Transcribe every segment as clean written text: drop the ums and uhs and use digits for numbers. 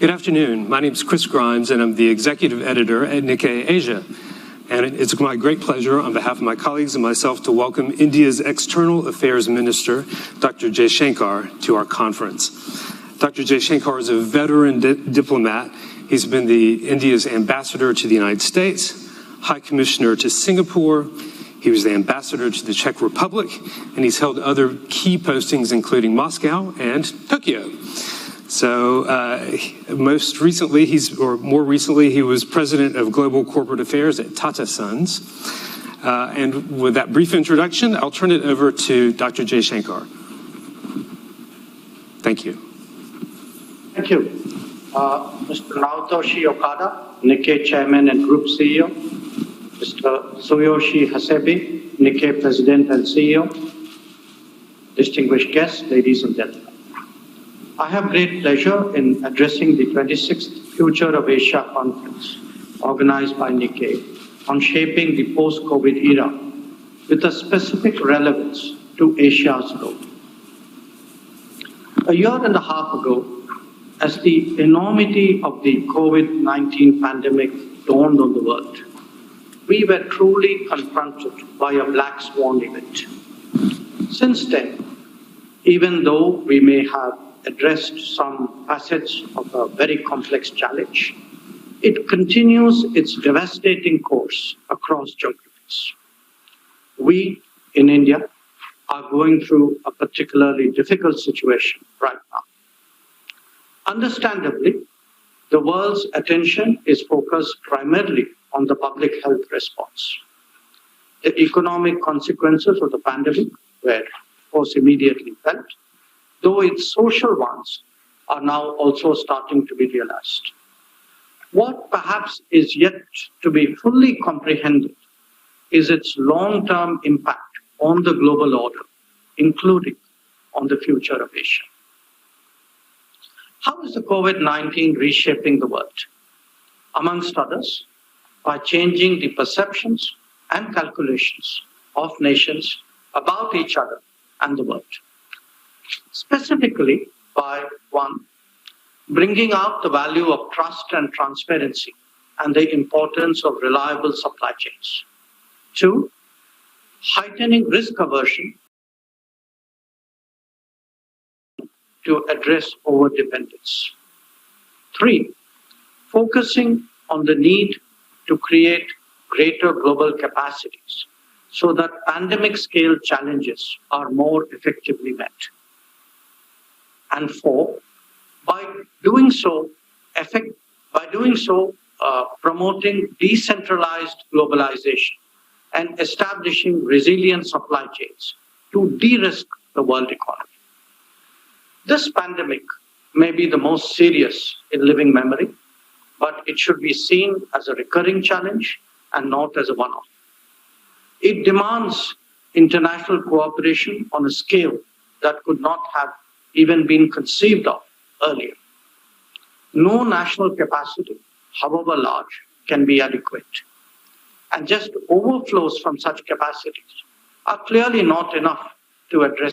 Good afternoon. My name is Chris Grimes, and I'm the executive editor at Nikkei Asia. And it's my great pleasure, on behalf of my colleagues and myself, to welcome India's External Affairs Minister, Dr. Jaishankar, to our conference. Dr. Jaishankar is a veteran diplomat. He's been India's ambassador to the United States, High Commissioner to Singapore. He was the ambassador to the Czech Republic, and he's held other key postings, including Moscow and Tokyo. So more recently, he was president of global corporate affairs at Tata Sons. And with that brief introduction, I'll turn it over to Dr. Jaishankar. Thank you. Thank you. Mr. Naotoshi Okada, Nikkei Chairman and Group CEO. Mr. Tsuyoshi Hasebe, Nikkei President and CEO. Distinguished guests, ladies and gentlemen. I have great pleasure in addressing the 26th Future of Asia Conference organized by Nikkei on shaping the post-COVID era with a specific relevance to Asia's role. A year and a half ago, as the enormity of the COVID-19 pandemic dawned on the world, we were truly confronted by a black swan event. Since then, even though we may have addressed some facets of a very complex challenge, it continues its devastating course across geographies. We in India are going through a particularly difficult situation right now. Understandably, the world's attention is focused primarily on the public health response. The economic consequences of the pandemic were, of course, immediately felt, though its social ones are now also starting to be realized. What perhaps is yet to be fully comprehended is its long-term impact on the global order, including on the future of Asia. How is the COVID-19 reshaping the world? Amongst others, by changing the perceptions and calculations of nations about each other and the world. Specifically by, one, bringing out the value of trust and transparency and the importance of reliable supply chains. Two, heightening risk aversion to address overdependence. Three, focusing on the need to create greater global capacities so that pandemic scale challenges are more effectively met. And four, by doing so, promoting decentralized globalization and establishing resilient supply chains to de-risk the world economy. This pandemic may be the most serious in living memory, but it should be seen as a recurring challenge and not as a one-off. It demands international cooperation on a scale that could not have even been conceived of earlier. No national capacity, however large, can be adequate. And just overflows from such capacities are clearly not enough to address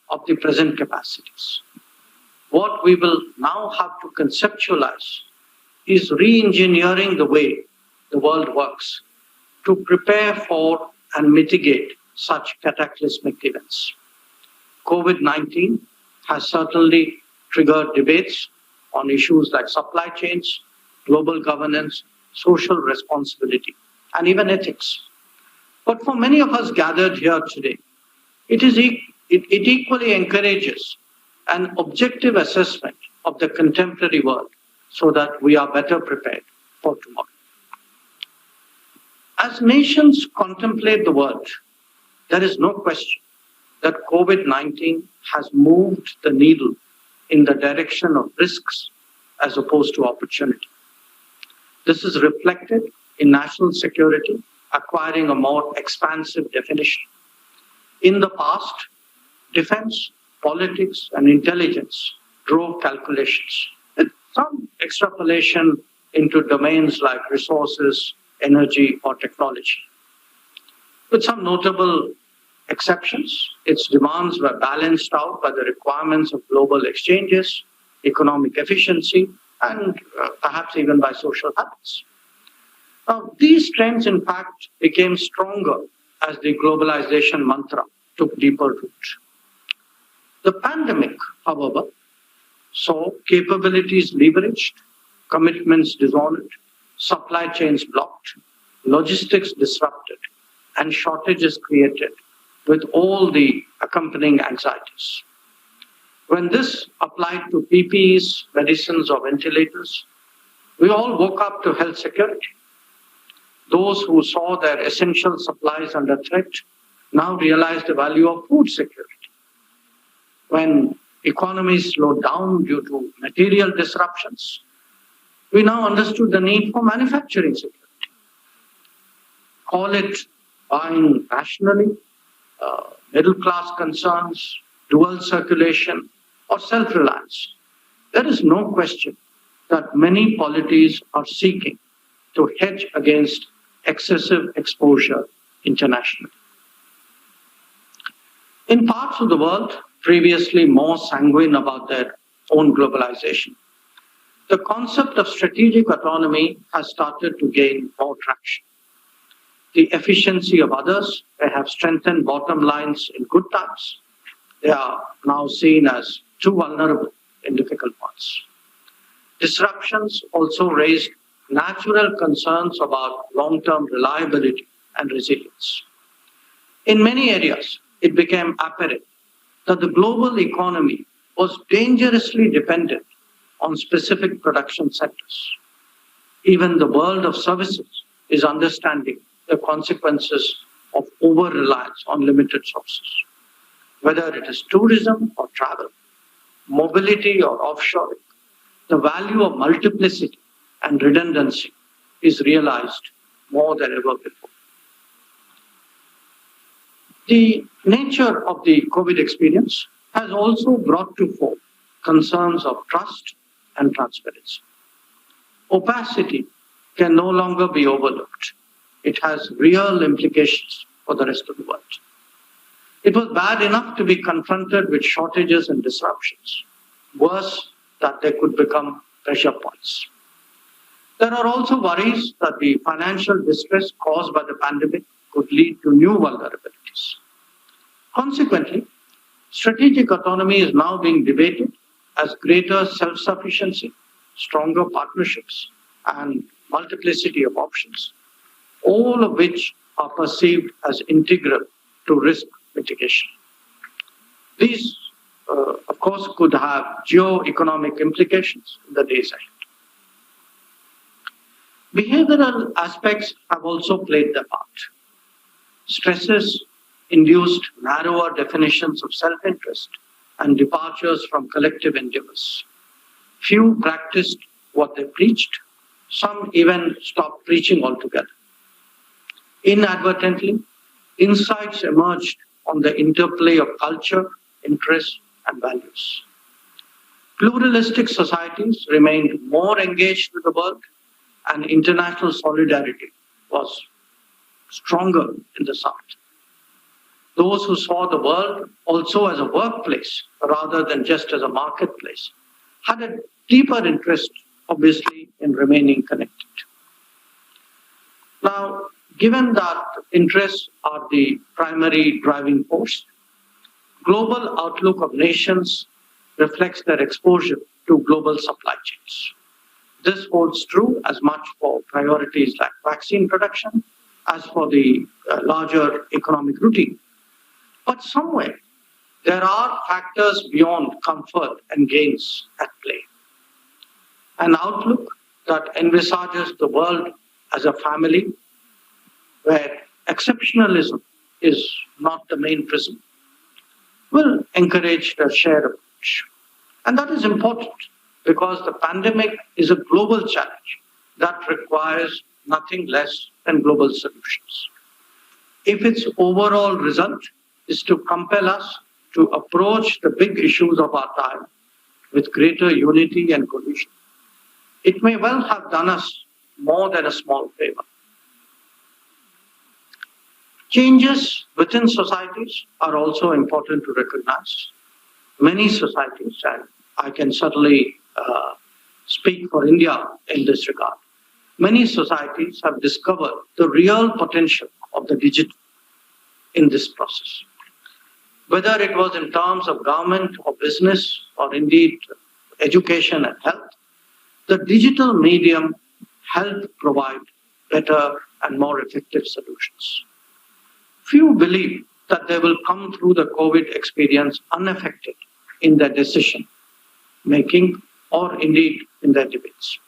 of the present capacities. What we will now have to conceptualize is re-engineering the way the world works to prepare for and mitigate such cataclysmic events. COVID-19 has certainly triggered debates on issues like supply chains, global governance, social responsibility, and even ethics. But for many of us gathered here today, it equally encourages an objective assessment of the contemporary world so that we are better prepared for tomorrow. As nations contemplate the world, there is no question that COVID-19 has moved the needle in the direction of risks as opposed to opportunity. This is reflected in national security acquiring a more expansive definition. In the past, defense, politics, and intelligence drove calculations, with some extrapolation into domains like resources, energy, or technology. With some notable exceptions. Its demands were balanced out by the requirements of global exchanges, economic efficiency, and perhaps even by social habits. Now, these trends, in fact, became stronger as the globalization mantra took deeper root. The pandemic, however, saw capabilities leveraged, commitments dishonored, supply chains blocked, logistics disrupted, and shortages created with all the accompanying anxieties. When this applied to PPEs, medicines, or ventilators, we all woke up to health security. Those who saw their essential supplies under threat now realize the value of food security. When economies slowed down due to material disruptions, we now understood the need for manufacturing security. Call it buying rationally, middle-class concerns, dual circulation, or self-reliance. There is no question that many polities are seeking to hedge against excessive exposure internationally. In parts of the world previously more sanguine about their own globalization, the concept of strategic autonomy has started to gain more traction. The efficiency of others may have strengthened bottom lines in good times. They are now seen as too vulnerable in difficult ones. Disruptions also raised natural concerns about long-term reliability and resilience. In many areas, it became apparent that the global economy was dangerously dependent on specific production sectors. Even the world of services is understanding the consequences of over-reliance on limited sources. Whether it is tourism or travel, mobility or offshoring, the value of multiplicity and redundancy is realized more than ever before. The nature of the COVID experience has also brought to fore concerns of trust and transparency. Opacity can no longer be overlooked. It has real implications for the rest of the world. It was bad enough to be confronted with shortages and disruptions. Worse, that they could become pressure points. There are also worries that the financial distress caused by the pandemic could lead to new vulnerabilities. Consequently, strategic autonomy is now being debated as greater self-sufficiency, stronger partnerships, and multiplicity of options, all of which are perceived as integral to risk mitigation. These, of course, could have geo-economic implications in the days ahead. Behavioral aspects have also played their part. Stresses induced narrower definitions of self-interest and departures from collective endeavors. Few practiced what they preached. Some even stopped preaching altogether. Inadvertently, insights emerged on the interplay of culture, interests, and values. Pluralistic societies remained more engaged with the world, and international solidarity was stronger in the South. Those who saw the world also as a workplace rather than just as a marketplace had a deeper interest, obviously, in remaining connected. Now, given that interests are the primary driving force, global outlook of nations reflects their exposure to global supply chains. This holds true as much for priorities like vaccine production as for the larger economic routine. But somewhere, there are factors beyond comfort and gains at play. An outlook that envisages the world as a family where exceptionalism is not the main prism will encourage the shared approach. And that is important because the pandemic is a global challenge that requires nothing less than global solutions. If its overall result is to compel us to approach the big issues of our time with greater unity and cohesion, it may well have done us more than a small favor. Changes within societies are also important to recognize. Many societies, and I can certainly speak for India in this regard, many societies have discovered the real potential of the digital in this process. Whether it was in terms of government or business or indeed education and health, the digital medium helped provide better and more effective solutions. Few believe that they will come through the COVID experience unaffected in their decision making or indeed in their debates.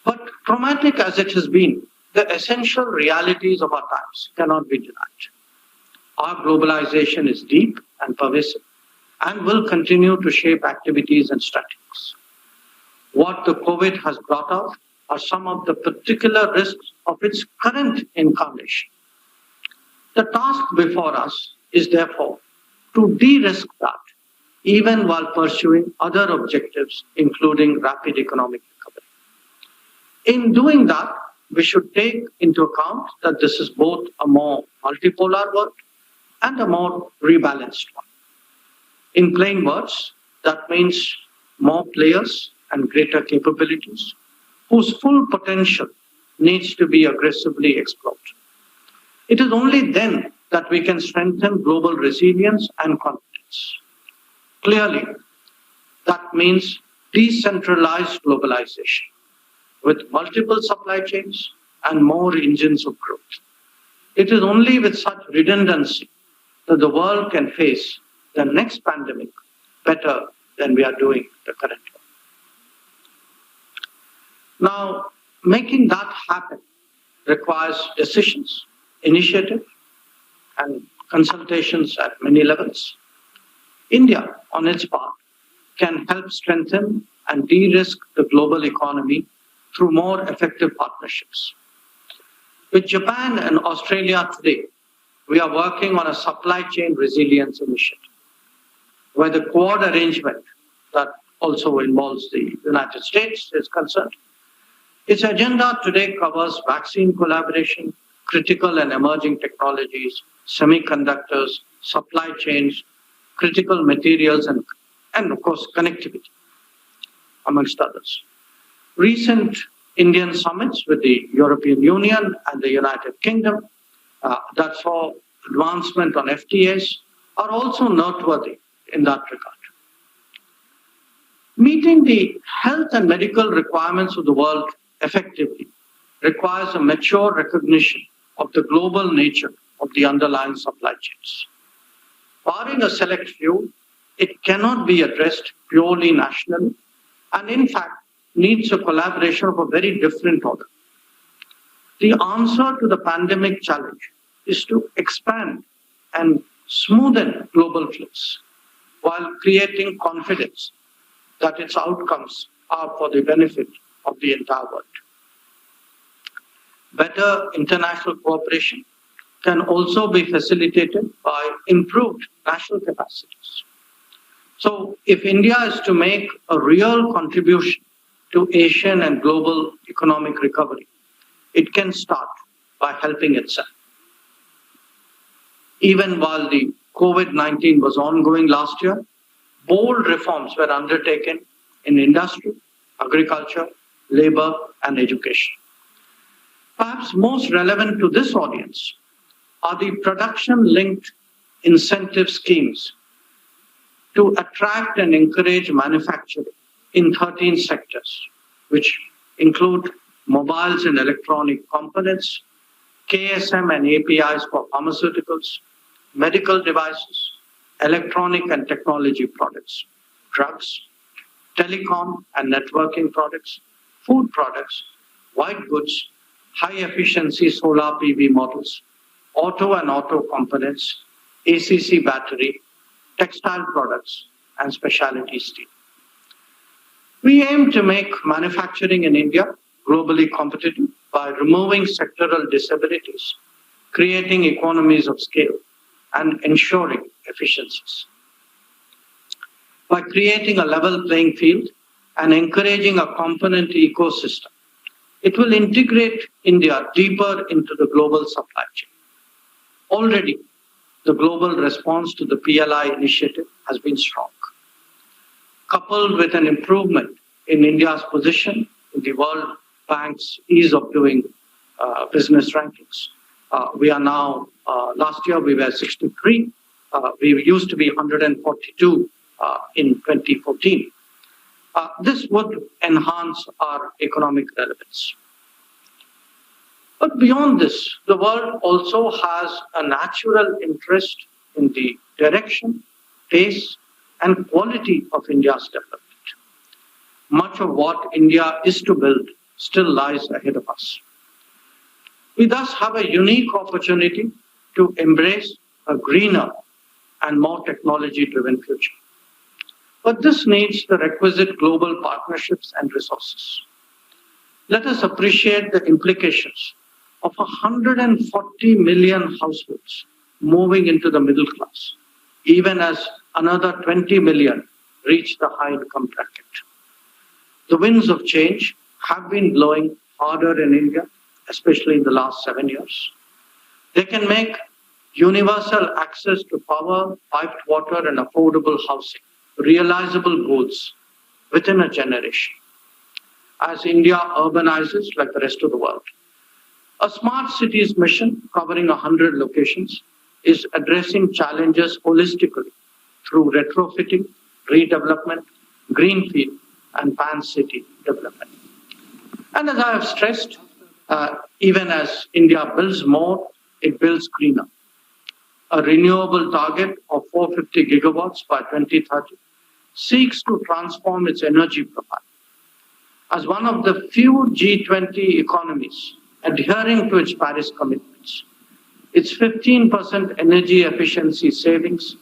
But traumatic as it has been, the essential realities of our times cannot be denied. Our globalization is deep and pervasive and will continue to shape activities and strategies. What the COVID has brought out are some of the particular risks of its current incarnation. The task before us is therefore to de-risk that, even while pursuing other objectives, including rapid economic recovery. In doing that, we should take into account that this is both a more multipolar world and a more rebalanced one. In plain words, that means more players and greater capabilities whose full potential needs to be aggressively explored. It is only then that we can strengthen global resilience and confidence. Clearly, that means decentralized globalization with multiple supply chains and more engines of growth. It is only with such redundancy that the world can face the next pandemic better than we are doing the current one. Now, making that happen requires decisions, initiative, and consultations at many levels. India, on its part, can help strengthen and de-risk the global economy through more effective partnerships. With Japan and Australia today, we are working on a supply chain resilience initiative, where the Quad arrangement that also involves the United States is concerned. Its agenda today covers vaccine collaboration, critical and emerging technologies, semiconductors, supply chains, critical materials, and of course, connectivity, amongst others. Recent Indian summits with the European Union and the United Kingdom that saw advancement on FTAs are also noteworthy in that regard. Meeting the health and medical requirements of the world effectively requires a mature recognition of the global nature of the underlying supply chains. Barring a select few, it cannot be addressed purely nationally, and in fact needs a collaboration of a very different order. The answer to the pandemic challenge is to expand and smoothen global flows while creating confidence that its outcomes are for the benefit of the entire world. Better international cooperation can also be facilitated by improved national capacities. So if India is to make a real contribution to Asian and global economic recovery, it can start by helping itself. Even while the COVID-19 was ongoing last year, bold reforms were undertaken in industry, agriculture, labor, and education. Perhaps most relevant to this audience are the production-linked incentive schemes to attract and encourage manufacturing in 13 sectors, which include mobiles and electronic components, KSM and APIs for pharmaceuticals, medical devices, electronic and technology products, drugs, telecom and networking products, food products, white goods, high-efficiency solar PV models, auto and auto components, ACC battery, textile products, and specialty steel. We aim to make manufacturing in India globally competitive by removing sectoral disabilities, creating economies of scale, and ensuring efficiencies. By creating a level playing field and encouraging a component ecosystem, It will integrate India deeper into the global supply chain. Already, the global response to the PLI initiative has been strong. Coupled with an improvement in India's position in the World Bank's ease of doing business rankings, we are now, last year we were 63, we used to be 142 in 2014. This would enhance our economic relevance. But beyond this, the world also has a natural interest in the direction, pace, and quality of India's development. Much of what India is to build still lies ahead of us. We thus have a unique opportunity to embrace a greener and more technology-driven future. But this needs the requisite global partnerships and resources. Let us appreciate the implications of 140 million households moving into the middle class, even as another 20 million reach the high income bracket. The winds of change have been blowing harder in India, especially in the last 7 years. They can make universal access to power, piped water, and affordable housing realizable goals within a generation. As India urbanizes like the rest of the world, a smart cities mission covering 100 locations is addressing challenges holistically through retrofitting, redevelopment, greenfield, and pan-city development. And as I have stressed, even as India builds more, it builds greener. A renewable target of 450 gigawatts by 2030 seeks to transform its energy profile. As one of the few G20 economies adhering to its Paris commitments, its 15% energy efficiency savings,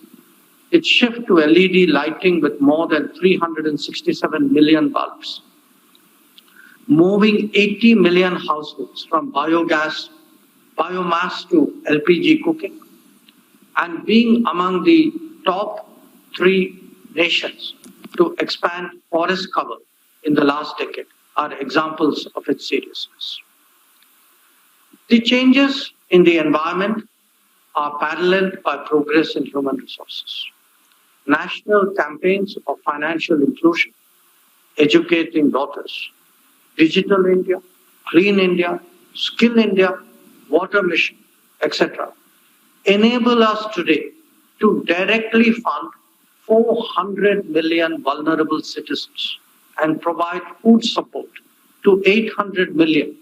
its shift to LED lighting with more than 367 million bulbs, moving 80 million households from biomass to LPG cooking, and being among the top 3 nations to expand forest cover in the last decade are examples of its seriousness. The changes in the environment are paralleled by progress in human resources. National campaigns of financial inclusion, educating daughters, Digital India, Clean India, Skill India, Water Mission, etc., enable us today to directly fund 400 million vulnerable citizens and provide food support to 800 million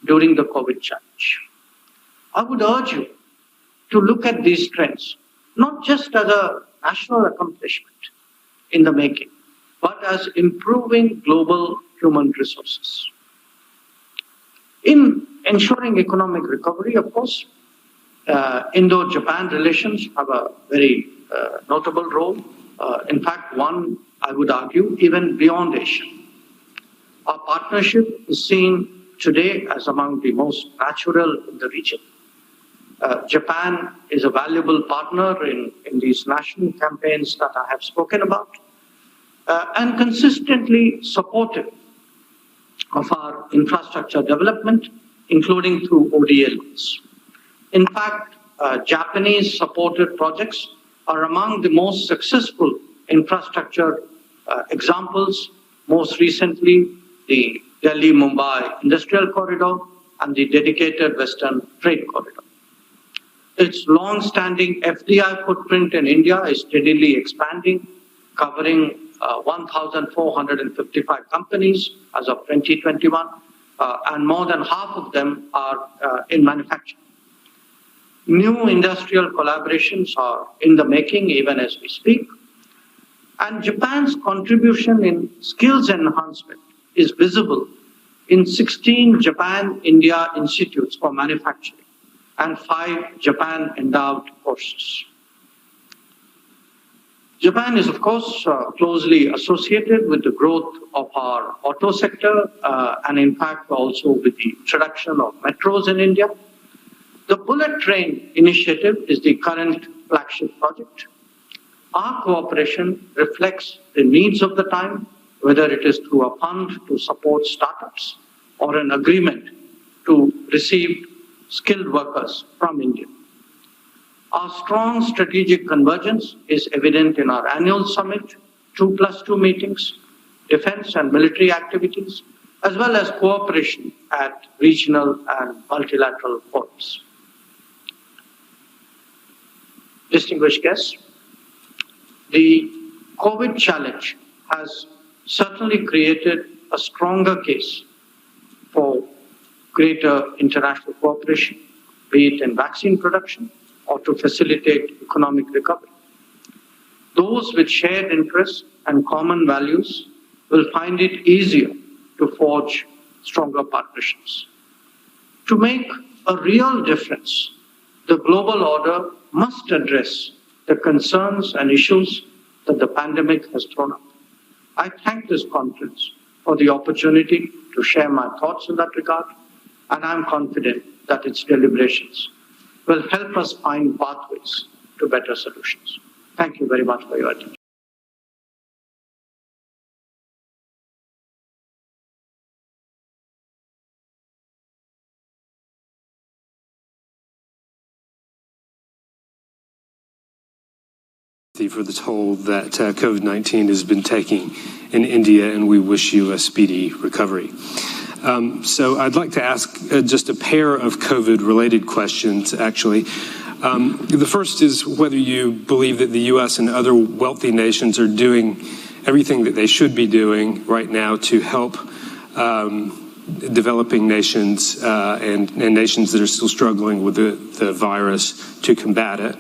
during the COVID challenge. I would urge you to look at these trends, not just as a national accomplishment in the making, but as improving global human resources. In ensuring economic recovery, of course, Indo-Japan relations have a very notable role. In fact, one, I would argue, even beyond Asia. Our partnership is seen today as among the most natural in the region. Japan is a valuable partner in these national campaigns that I have spoken about, and consistently supportive of our infrastructure development, including through ODA loans. In fact, Japanese-supported projects are among the most successful infrastructure examples, most recently the Delhi-Mumbai Industrial Corridor and the dedicated Western Trade Corridor. Its long-standing FDI footprint in India is steadily expanding, covering 1,455 companies as of 2021, and more than half of them are in manufacturing. New industrial collaborations are in the making even as we speak. And Japan's contribution in skills enhancement is visible in 16 Japan-India Institutes for Manufacturing and 5 Japan-endowed courses. Japan is, of course, closely associated with the growth of our auto sector and, in fact, also with the introduction of metros in India. The bullet train initiative is the current flagship project. Our cooperation reflects the needs of the time, whether it is through a fund to support startups or an agreement to receive skilled workers from India. Our strong strategic convergence is evident in our annual summit, 2+2 meetings, defense and military activities, as well as cooperation at regional and multilateral forums. Distinguished guests, the COVID challenge has certainly created a stronger case for greater international cooperation, be it in vaccine production or to facilitate economic recovery. Those with shared interests and common values will find it easier to forge stronger partnerships. To make a real difference, the global order must address the concerns and issues that the pandemic has thrown up. I thank this conference for the opportunity to share my thoughts in that regard, and I'm confident that its deliberations will help us find pathways to better solutions. Thank you very much for your attention. For the toll that COVID-19 has been taking in India, and we wish you a speedy recovery. So I'd like to ask just a pair of COVID-related questions, actually. The first is whether you believe that the U.S. and other wealthy nations are doing everything that they should be doing right now to help developing nations and nations that are still struggling with the virus to combat it.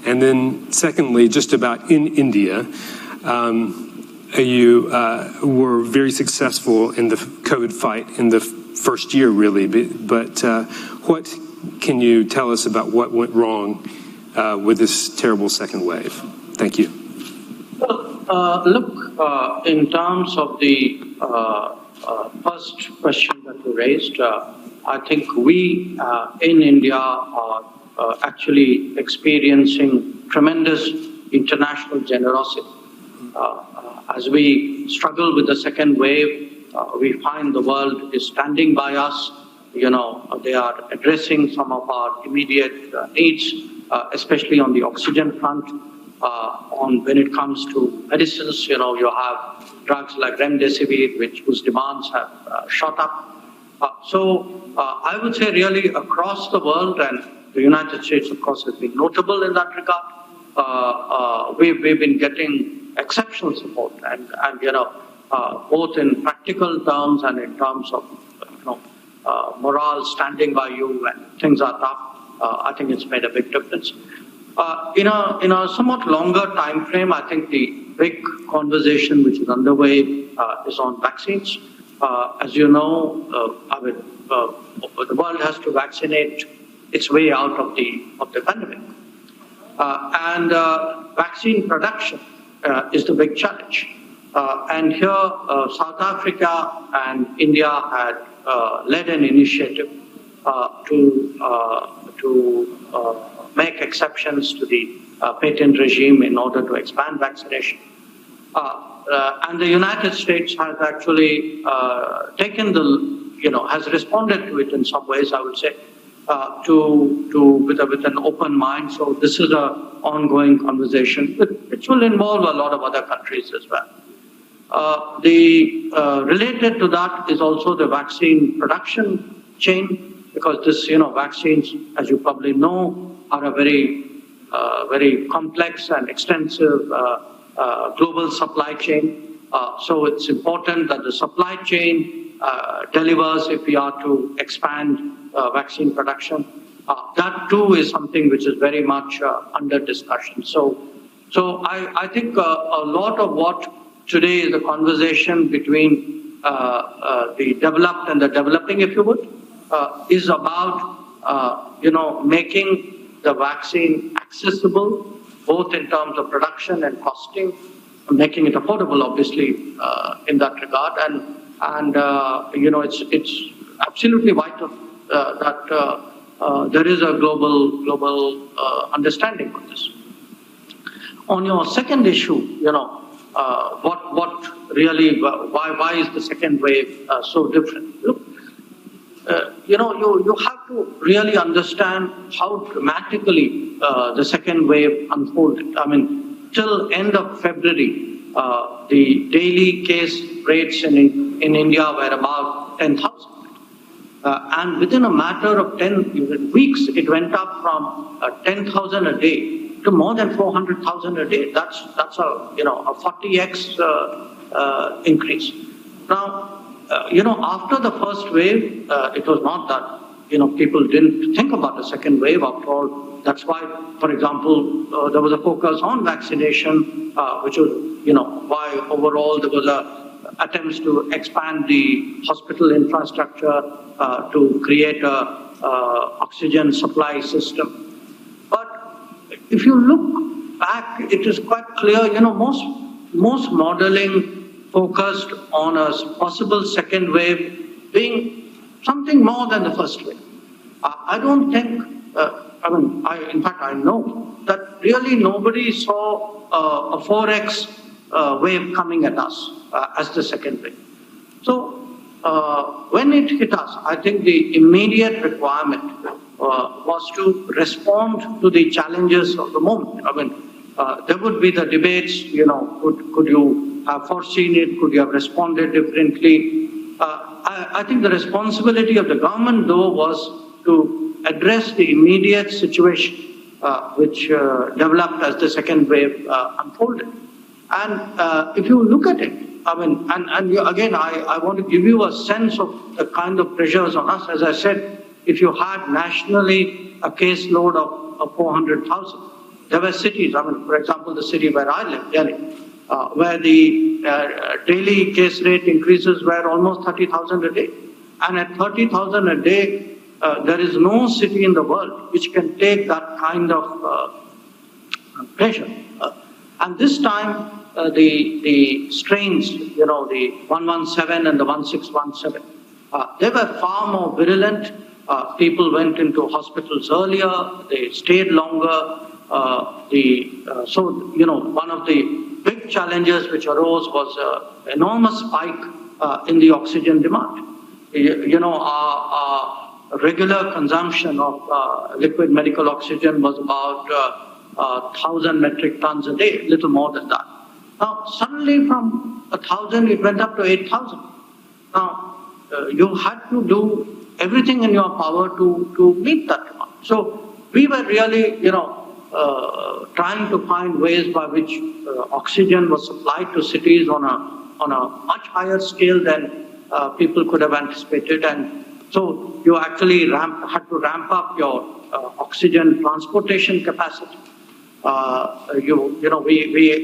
And then secondly, just about in India, you were very successful in the COVID fight in the first year, really. But what can you tell us about what went wrong with this terrible second wave? Thank you. Well, look, in terms of the first question that you raised, I think we in India are actually experiencing tremendous international generosity. As we struggle with the second wave, we find the world is standing by us. You know, they are addressing some of our immediate needs, especially on the oxygen front. When it comes to medicines, you know, you have drugs like remdesivir, whose demands have shot up. So I would say really across the world, and the United States, of course, has been notable in that regard. We've been getting exceptional support, and you know, both in practical terms and in terms of morale, standing by you when things are tough. I think it's made a big difference. In a somewhat longer time frame, I think the big conversation which is underway is on vaccines. As you know, the world has to vaccinate its way out of the pandemic, and vaccine production is the big challenge. And here, South Africa and India had led an initiative to make exceptions to the patent regime in order to expand vaccination. And the United States has actually has responded to it in some ways, I would say, with an open mind. So this is an ongoing conversation, which will involve a lot of other countries as well. Related to that is also the vaccine production chain, because this, vaccines, as you probably know, are a very complex and extensive global supply chain. So it's important that the supply chain delivers if we are to expand vaccine production. That too is something which is very much under discussion. So I think a lot of what today is a conversation between the developed and the developing, if you would, is about making the vaccine accessible, both in terms of production and costing, making it affordable, obviously, in that regard. And it's absolutely vital that there is a global understanding of this. On your second issue, what really, why is the second wave so different? Look, you have to really understand how dramatically the second wave unfolded. I mean, till end of February, the daily case rates in India were about 10,000. And within a matter of 10 weeks, it went up from 10,000 a day to more than 400,000 a day. That's a 40x increase. Now, after the first wave, it was not that people didn't think about the second wave. After all, that's why, for example, there was a focus on vaccination, which was why overall there was attempts to expand the hospital infrastructure to create a oxygen supply system. But if you look back, it is quite clear, most modeling focused on a possible second wave being something more than the first wave. I don't think, in fact, I know that really nobody saw a 4x wave coming at us as the second wave. So when it hit us, I think the immediate requirement was to respond to the challenges of the moment. I mean, there would be the debates, could you have foreseen it? Could you have responded differently? I think the responsibility of the government, though, was to address the immediate situation which developed as the second wave unfolded. And if you look at it, I want to give you a sense of the kind of pressures on us. As I said, if you had nationally a caseload of 400,000, there were cities, for example, the city where I live, Delhi, where the daily case rate increases were almost 30,000 a day. And at 30,000 a day, there is no city in the world which can take that kind of pressure. And this time, the strains, the 117 and the 1617, they were far more virulent. People went into hospitals earlier, they stayed longer. One of the big challenges which arose was an enormous spike in the oxygen demand. Our regular consumption of liquid medical oxygen was about 1,000 metric tons a day, little more than that. Now, suddenly from 1,000, it went up to 8,000. Now, you had to do everything in your power to meet that demand. So we were really, trying to find ways by which oxygen was supplied to cities on a much higher scale than people could have anticipated. And so you actually had to ramp up your oxygen transportation capacity. We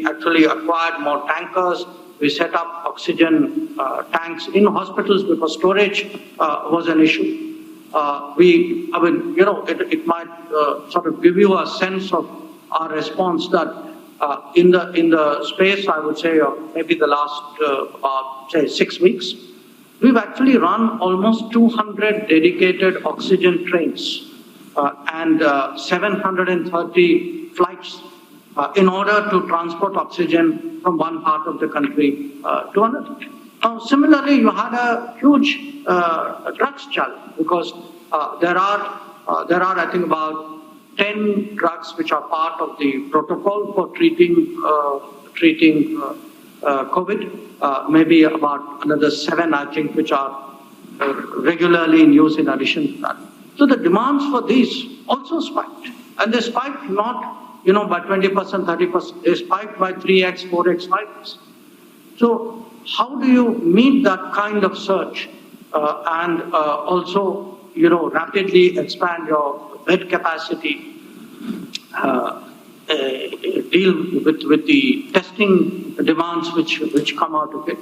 actually acquired more tankers. We set up oxygen tanks in hospitals because storage was an issue. It might sort of give you a sense of our response that in the space, I would say, of maybe the last about, say, 6 weeks, we've actually run almost 200 dedicated oxygen trains and 730 flights in order to transport oxygen from one part of the country to another. Now, similarly, you had a huge drugs challenge because there are, I think, about 10 drugs which are part of the protocol for treating COVID. Maybe about another 7, I think, which are regularly in use in addition to that. So the demands for these also spiked, and they spiked not by 20%, 30%. They spiked by 3x, 4x, 5x. So how do you meet that kind of surge and also rapidly expand your bed capacity, deal with the testing demands which come out of it?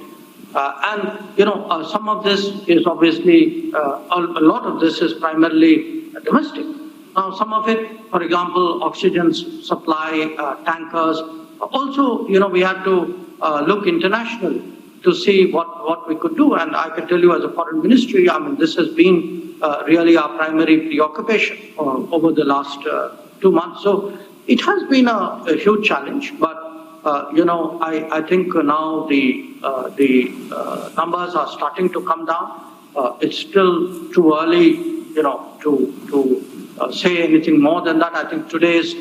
Some of this is obviously, a lot of this is primarily domestic. Now, some of it, for example, oxygen supply, tankers. Also, we had to look internationally to see what we could do. And I can tell you as a foreign ministry, this has been really our primary preoccupation over the last 2 months. So it has been a huge challenge, but I think now the numbers are starting to come down. it's still too early, to say anything more than that. I think today's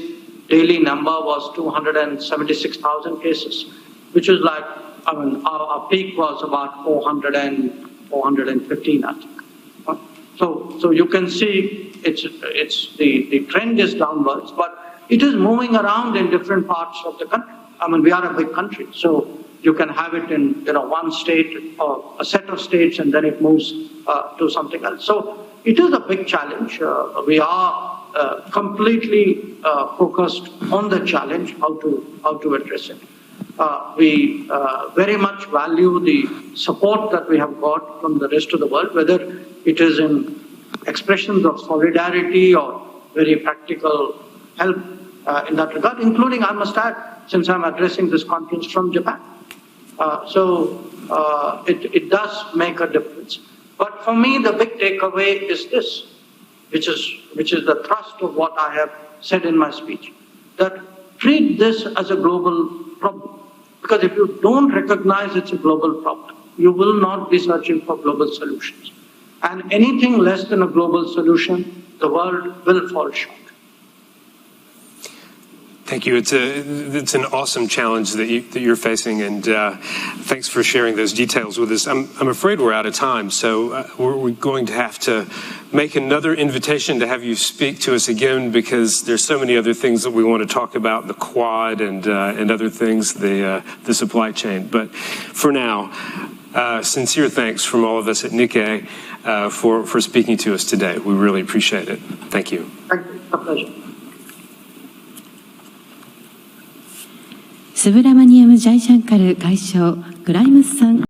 daily number was 276,000 cases, which is like, our peak was about 415, I think. So you can see the trend is downwards, but it is moving around in different parts of the country. We are a big country, so you can have it in one state or a set of states, and then it moves to something else. So it is a big challenge. We are completely focused on the challenge, how to address it. We very much value the support that we have got from the rest of the world, whether it is in expressions of solidarity or very practical help in that regard, including, I must add, since I'm addressing this conference from Japan. So it does make a difference. But for me, the big takeaway is this, which is the thrust of what I have said in my speech, that treat this as a global problem. Because if you don't recognize it's a global problem, you will not be searching for global solutions. And anything less than a global solution, the world will fall short. Thank you. It's an awesome challenge that you're facing, and thanks for sharing those details with us. I'm afraid we're out of time, so we're going to have to make another invitation to have you speak to us again, because there's so many other things that we want to talk about, the Quad and other things, the supply chain. But for now, sincere thanks from all of us at Nikkei for speaking to us today. We really appreciate it. Thank you. Thank you. A pleasure. スブラマニアム・ジャイシャンカル外相、グライムスさん